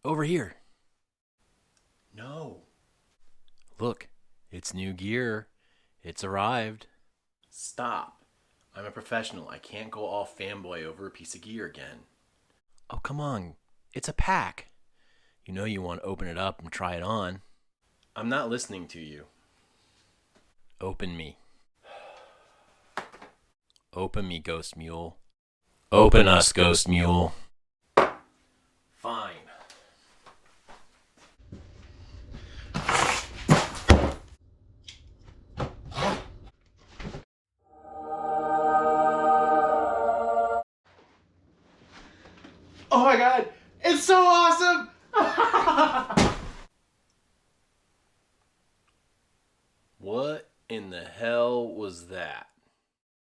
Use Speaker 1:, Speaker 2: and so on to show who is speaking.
Speaker 1: Over here.
Speaker 2: No.
Speaker 1: Look, it's new gear. It's arrived.
Speaker 2: Stop. I'm a professional. I can't go all fanboy over a piece of gear again.
Speaker 1: Oh, come on. It's a pack. You know you want to open it up and try it on.
Speaker 2: I'm not listening to you.
Speaker 1: Open me. Open me, Ghost Mule.
Speaker 2: Open us, Ghost Mule. Fine. Oh my god! It's so awesome!
Speaker 1: What in the hell was that?